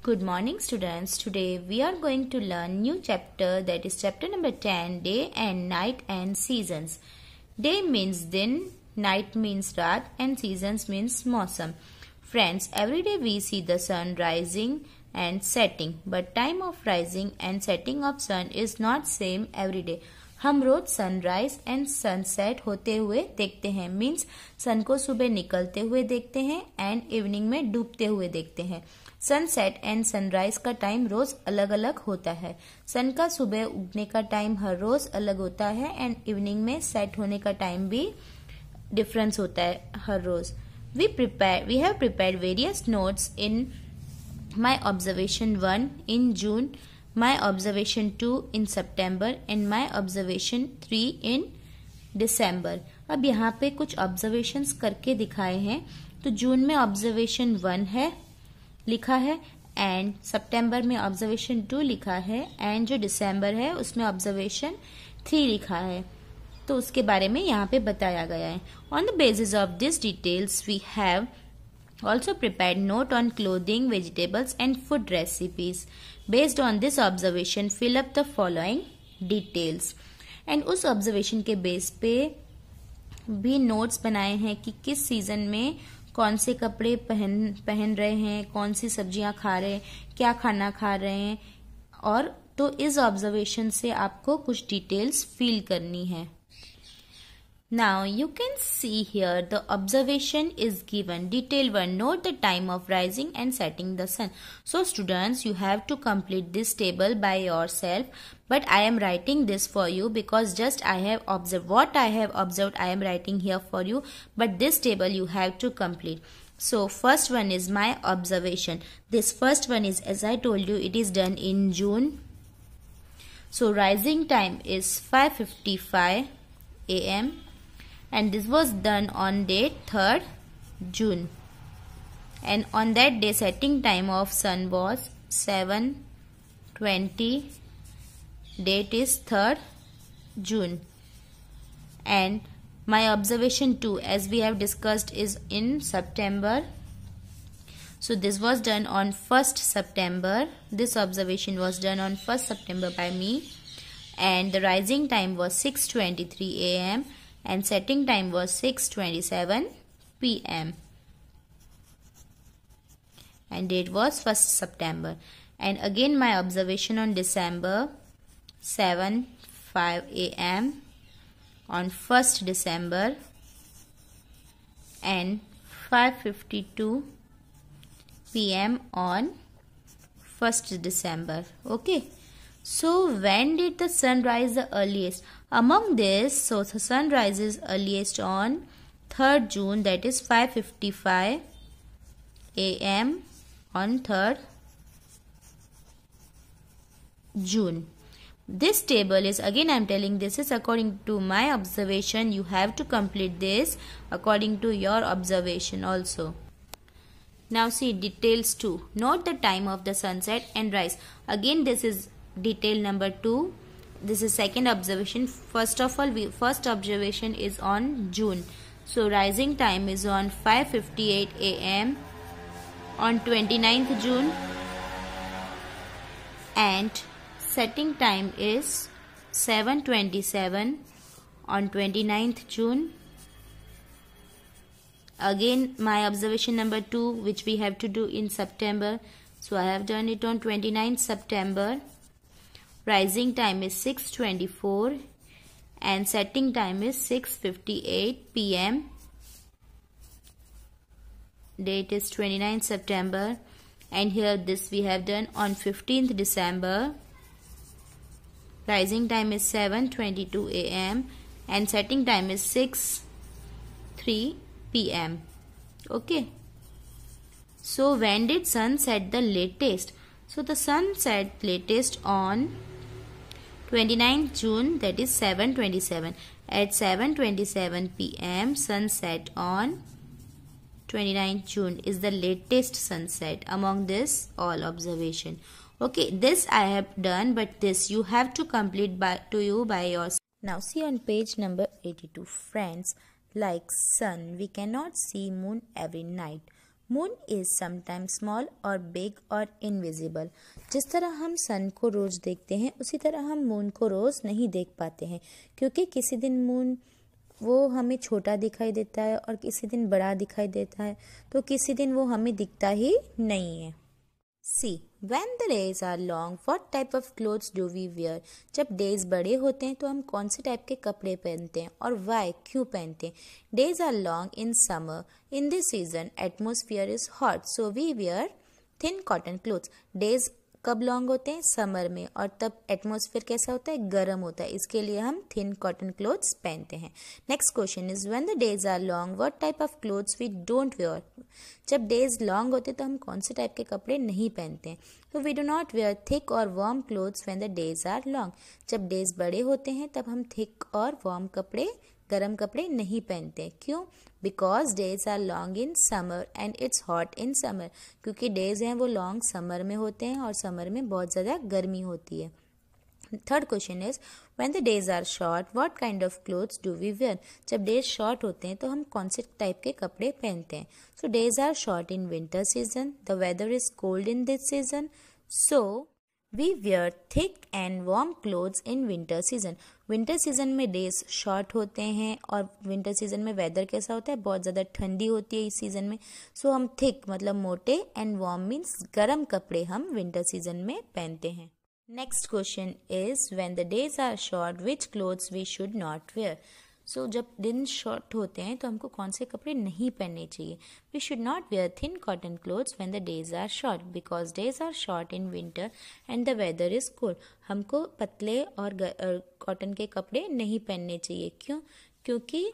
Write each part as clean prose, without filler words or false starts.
Good morning students. Today we are going to learn new chapter, that is chapter number 10, Day and Night and Seasons. Day means din, night means raat and seasons means मौसम. Friends, every day we see the sun rising and setting, but time of rising and setting of sun is not same every day. हम रोज sunrise and sunset होते हुए देखते हैं, means सन को सुबह निकलते हुए देखते हैं एंड इवनिंग में डूबते हुए देखते हैं. सनसेट एंड सनराइज का टाइम रोज अलग अलग होता है. सन का सुबह उगने का टाइम हर रोज अलग होता है एंड इवनिंग में सेट होने का टाइम भी डिफरेंस होता है हर रोज. We have prepared various notes in my observation 1 in June, my observation 2 in September and my observation 3 in December. अब यहाँ पे कुछ ऑब्जर्वेशंस करके दिखाए हैं. तो जून में ऑब्जर्वेशन 1 है लिखा है एंड सितंबर में ऑब्जर्वेशन 2 लिखा है एंड जो दिसंबर है उसमें ऑब्जर्वेशन 3 लिखा है. तो उसके बारे में यहाँ पे बताया गया है. On the basis of this details we have also prepared note on clothing, vegetables and food recipes. Based on this observation, fill up the following details. And उस observation के बेस पे भी notes बनाए हैं कि किस सीजन में कौन से कपड़े पहन रहे हैं, कौन सी सब्जियां खा रहे हैं, क्या खाना खा रहे हैं. और तो इस ऑब्जर्वेशन से आपको कुछ डिटेल्स फील करनी है. Now you can see here the observation is given. Detail 1. Note the time of rising and setting the sun. So students, you have to complete this table by yourself. But I am writing this for you because just I have observed. What I have observed I am writing here for you. But this table you have to complete. So first one is my observation. This first one is, as I told you, it is done in June. So rising time is 5:55 a.m. and this was done on date 3rd June, and on that day setting time of sun was 7:20. Date is 3rd June, and my observation 2, as we have discussed, is in September. So this was done on 1st September. This observation was done on 1st September by me, and the rising time was 6:23 a.m. and setting time was 6:27 p.m. and date was 1st September. And again my observation on December, 7:05 a.m. on 1st December and 5:52 p.m. on 1st December. Okay. So when did the sun rise the earliest? Among this, so the sun rises earliest on 3rd June, that is 5:55 a.m. on 3rd June. This table is, again I am telling, this is according to my observation. You have to complete this according to your observation also. Now see details 2. Note the time of the sunset and rise. Again this is detail number 2. This is second observation. First of all, first observation is on June. So rising time is on 5:58 a.m. on 29th June and setting time is 7:27 on 29th June. Again my observation number 2, which we have to do in September. So I have done it on 29th September. Rising time is 6:24 and setting time is 6:58 p.m. Date is 29th September, and here this we have done on 15th December. Rising time is 7:22 a.m. and setting time is 6:03 p.m. Okay. So when did sun set the latest? So the sun set latest on 29th June, that is 7:27. At 7:27 p.m. sunset on 29th June is the latest sunset among this all observation. Okay, this I have done, but this you have to complete by yourself. Now see on page number 82. Friends, like sun, we cannot see moon every night. Moon is sometimes small और big और invisible. जिस तरह हम सन को रोज देखते हैं उसी तरह हम मून को रोज नहीं देख पाते हैं, क्योंकि किसी दिन मून वो हमें छोटा दिखाई देता है और किसी दिन बड़ा दिखाई देता है, तो किसी दिन वो हमें दिखता ही नहीं है। सी when the days are long, what type of clothes do we wear? जब डेज बड़े होते हैं तो हम कौन से टाइप के कपड़े पहनते हैं और वाई क्यों पहनते हैं? Days are long in summer. In this season atmosphere is hot, so we wear thin cotton clothes. Days कब लॉन्ग होते हैं? समर में, और तब एटमोसफियर कैसा होता है? गर्म होता है, इसके लिए हम थिन कॉटन क्लोथ्स पहनते हैं। Next question is when the days are long what type of clothes we don't wear? जब डेज लॉन्ग होते हैं तो हम कौन से टाइप के कपड़े नहीं पहनते हैं? तो we do not wear thick और warm clothes when the days are long. जब डेज बड़े होते हैं तब हम थिक और वार्म कपड़े, गर्म कपड़े नहीं पहनते। क्यों? Because days are long in summer and it's hot in summer. क्योंकि डेज हैं वो लॉन्ग समर में होते हैं और समर में बहुत ज़्यादा गर्मी होती है। Third question is when the days are short what kind of clothes do we wear? जब डेज शॉर्ट होते हैं तो हम कौन से टाइप के कपड़े पहनते हैं? So days are short in winter season, the weather is cold in this season, so we wear thick and warm clothes in winter season. Winter season में डेज शॉर्ट होते हैं और विंटर सीजन में weather कैसा होता है? बहुत ज़्यादा ठंडी होती है इस सीजन में, सो हम थिक मतलब मोटे एंड वार्म मीन्स गर्म कपड़े हम विंटर सीजन में पहनते हैं। Next question is when the days are short which clothes we should not wear? So जब दिन शॉर्ट होते हैं तो हमको कौन से कपड़े नहीं पहनने चाहिए? We should not wear thin cotton clothes when the days are short because days are short in winter and the weather is cold. हमको पतले और कॉटन के कपड़े नहीं पहनने चाहिए। क्यों? क्योंकि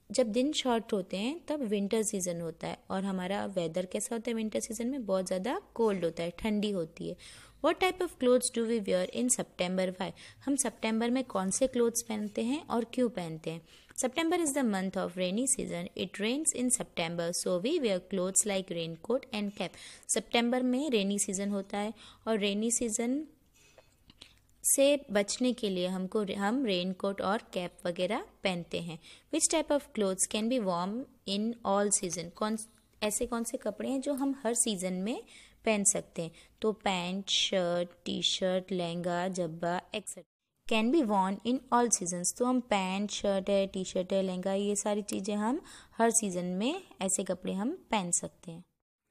जब दिन शॉर्ट होते हैं तब विंटर सीजन होता है और हमारा वेदर कैसा होता है विंटर सीजन में? बहुत ज़्यादा कोल्ड होता है, ठंडी होती है। What type of clothes do we wear in September? Why? हम सितंबर में कौन से क्लोथ्स पहनते हैं और क्यों पहनते हैं? September is the month of rainy season. It rains in September, so we wear clothes like raincoat and cap. सितंबर में रेनी सीजन होता है और रेनी सीजन से बचने के लिए हम रेनकोट और कैप वगैरह पहनते हैं। Which type of clothes can be warm in all season? ऐसे कौन से कपड़े हैं जो हम हर सीजन में पहन सकते हैं? तो pant, shirt, T shirt, lehenga, Jabba etcetera can be Warne in all seasons. तो हम पैंट, शर्ट है, टी शर्ट है, लहंगा, ये सारी चीज़ें हम हर सीजन में ऐसे कपड़े हम पहन सकते हैं।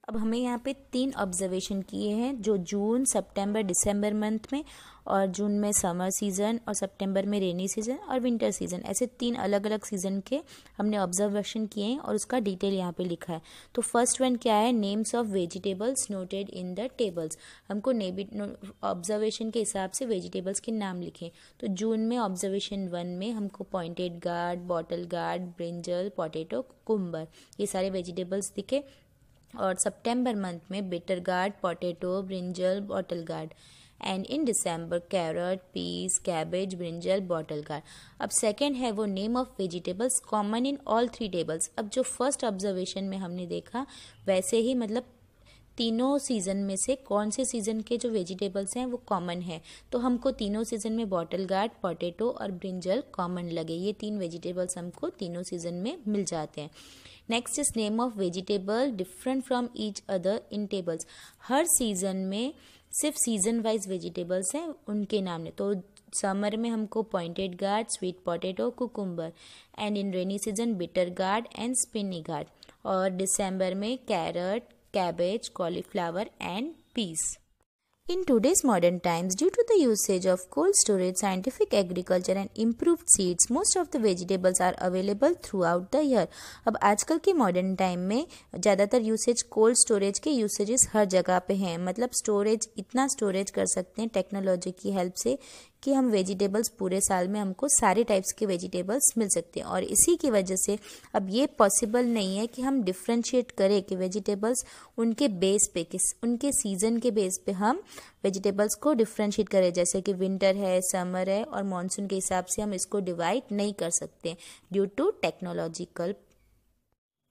अब हमें यहाँ पे 3 ऑब्जर्वेशन किए हैं जो जून, सितंबर, दिसंबर मंथ में, और जून में समर सीजन और सितंबर में रेनी सीजन और विंटर सीजन, ऐसे 3 अलग अलग सीजन के हमने ऑब्जर्वेशन किए हैं और उसका डिटेल यहाँ पे लिखा है। तो फर्स्ट वन क्या है? Names of vegetables noted in the tables. हमको ऑब्जर्वेशन के हिसाब से वेजिटेबल्स के नाम लिखें। तो जून में ऑब्जर्वेशन 1 में हमको pointed gourd, bottle gourd, brinjal, potato, cucumber, ये सारे वेजिटेबल्स दिखे। और सितंबर मंथ में bitter gourd, potato, brinjal, bottle gourd, and in December carrot, peas, cabbage, brinjal, bottle gourd. अब सेकंड है वो name of vegetables common in all 3 tables. अब जो फर्स्ट ऑब्जर्वेशन में हमने देखा वैसे ही मतलब तीनों सीजन में से कौन से सीजन के जो वेजिटेबल्स हैं वो कॉमन है, तो हमको तीनों सीजन में बॉटल गार्ड, पोटैटो और ब्रिंजल कॉमन लगे। ये 3 वेजिटेबल्स हमको तीनों सीजन में मिल जाते हैं। Next is name of vegetable different from each other in tables. Her season में सिर्फ सीजन वाइज वेजिटेबल्स हैं, उनके नाम ने। तो समर में हमको pointed guard, sweet potato, cucumber, and in rainy season bitter gourd and Spini guard, और दिसंबर में carat, cabbage, cauliflower and peas. In today's modern times, due to the usage of cold storage, scientific agriculture and improved seeds, most of the vegetables are available throughout the year. अब आजकल के modern time में ज़्यादातर usage cold storage के usages हर जगह पे हैं। मतलब स्टोरेज, इतना स्टोरेज कर सकते हैं टेक्नोलॉजी की हेल्प से कि हम वेजिटेबल्स पूरे साल में हमको सारे टाइप्स के वेजिटेबल्स मिल सकते हैं। और इसी की वजह से अब ये पॉसिबल नहीं है कि हम डिफ्रेंशिएट करें कि वेजिटेबल्स उनके बेस पे, उनके सीजन के बेस पे हम वेजिटेबल्स को डिफ्रेंशिएट करें। जैसे कि विंटर है, समर है और मानसून के हिसाब से हम इसको डिवाइड नहीं कर सकते due to technological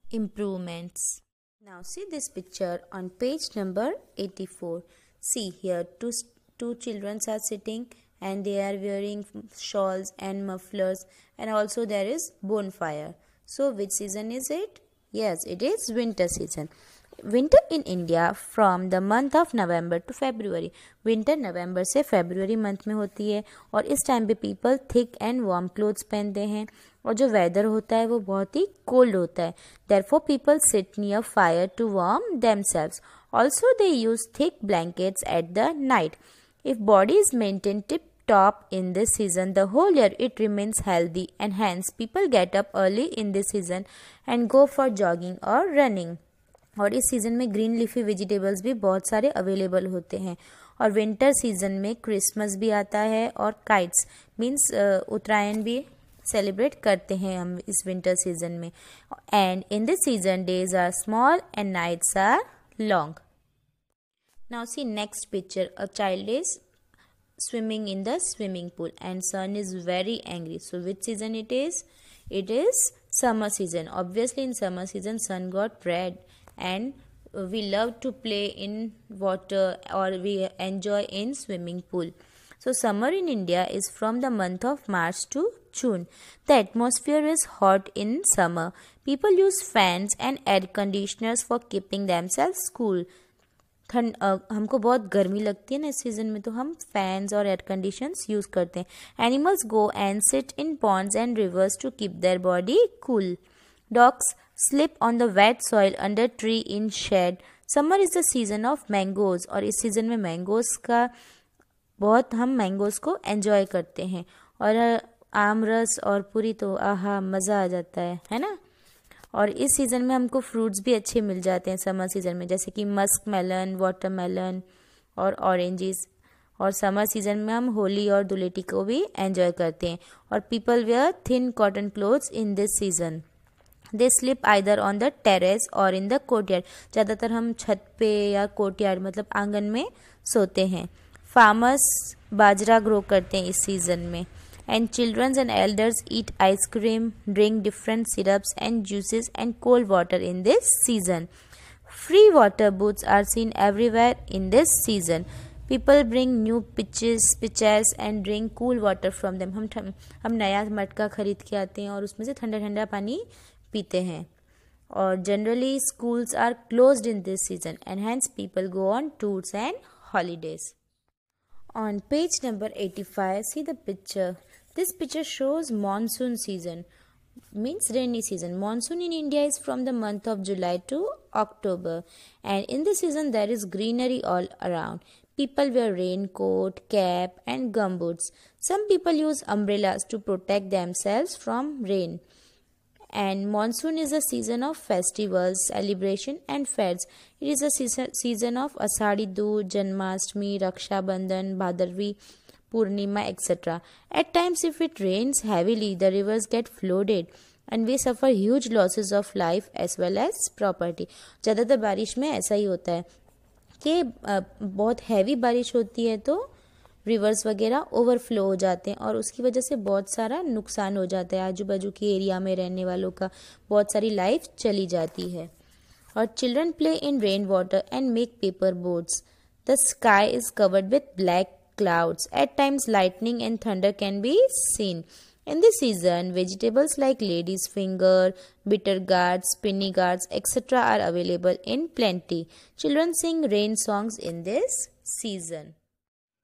improvements. Now see this picture on page number 84. See here two children are sitting and they are wearing shawls and mufflers, and also there is bonfire. So which season is it? Yes, it is winter season. Winter in India from the month of November to February. Winter नवंबर से फरवरी month में होती है और इस time पे people thick and warm clothes पहनते हैं और जो वेदर होता है वो बहुत ही कोल्ड होता है। Therefore people sit near fire to warm themselves. Also they use thick blankets at the night. If body is maintain tip top in this season, the whole year it remains healthy, and hence people get up early in this season and go for jogging or running. और इस season में green leafy vegetables भी बहुत सारे available होते हैं। और winter season में क्रिसमस भी आता है और काइट्स मीन्स उत्तरायण भी सेलिब्रेट करते हैं हम इस विंटर सीज़न में। And in this season days are small and nights are long. Now see next picture, a child is swimming in the swimming pool and sun is very angry. So which season it is? It is summer season. Obviously in summer season sun got red and we love to play in water or we enjoy in swimming pool. So summer in India is from the month of March to June. The atmosphere is hot in summer. People use fans and air conditioners for keeping themselves cool. हमको बहुत गर्मी लगती है ना इस season में, तो हम फैंस और एयर कंडीशंस यूज़ करते हैं। Animals go and sit in ponds and rivers to keep their body cool. Dogs sleep on the wet soil under tree in shade. Summer is the season of mangoes और इस season में mangoes का बहुत हम mangoes को enjoy करते हैं। और आम रस और पूरी तो आहा मज़ा आ जाता है ना। और इस सीज़न में हमको फ्रूट्स भी अच्छे मिल जाते हैं समर सीज़न में, जैसे कि मस्क मेलन, वाटरमेलन और ऑरेंजेस। और समर सीज़न में हम होली और धुलेटी को भी एंजॉय करते हैं। और people wear thin cotton clothes in this season. They sleep either on the terrace और इन द कोर्टयार्ड। ज़्यादातर हम छत पे या कोर्टयार्ड मतलब आंगन में सोते हैं। फार्मर्स बाजरा ग्रो करते हैं इस सीज़न में। And children and elders eat ice cream, drink different syrups and juices and cold water in this season. Free water booths are seen everywhere in this season. People bring new pitchers and drink cool water from them. हम नया मटका खरीद के आते हैं और उसमें से ठंडा ठंडा पानी पीते हैं। और generally schools are closed in this season and hence people go on tours and holidays. On page number 85, see the picture. This picture shows monsoon season, means rainy season. Monsoon in India is from the month of July to October, and in this season there is greenery all around. People wear raincoat, cap and gumboots. Some people use umbrellas to protect themselves from rain. And monsoon is a season of festivals, celebration and fairs. It is a season of Ashadi Dood, Janmashtami, Raksha Bandhan, Bhadarvi, Purnima, etc. At times if it rains heavily, the rivers get flooded and we suffer huge losses of life as well as property. ज़्यादातर बारिश में ऐसा ही होता है कि बहुत heavy बारिश होती है तो रिवर्स वगैरह ओवरफ्लो हो जाते हैं और उसकी वजह से बहुत सारा नुकसान हो जाता है। आजू बाजू के एरिया में रहने वालों का बहुत सारी लाइफ चली जाती है। और children play in rain water and make paper boats. The sky is covered with black clouds. At times lightning and thunder can be seen. In this season, vegetables like lady's finger, bitter gourds, spinny gourds, etc. are available in plenty. Children sing rain songs in this season.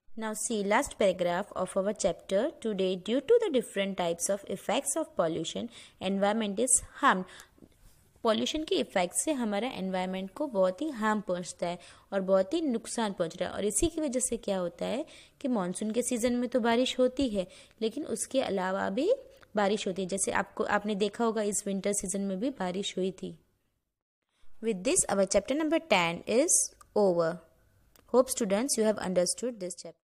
Now see last paragraph of our chapter. Today, due to the different types of effects of pollution, environment is harmed. Pollution के effect से हमारा environment को बहुत ही harm पहुंचता है और बहुत ही नुकसान पहुंच रहा है। और इसी की वजह से क्या होता है कि मानसून के सीज़न में तो बारिश होती है लेकिन उसके अलावा भी बारिश होती है, जैसे आपने देखा होगा इस विंटर सीजन में भी बारिश हुई थी। With this our chapter number 10 is over. Hope students you have understood this chapter.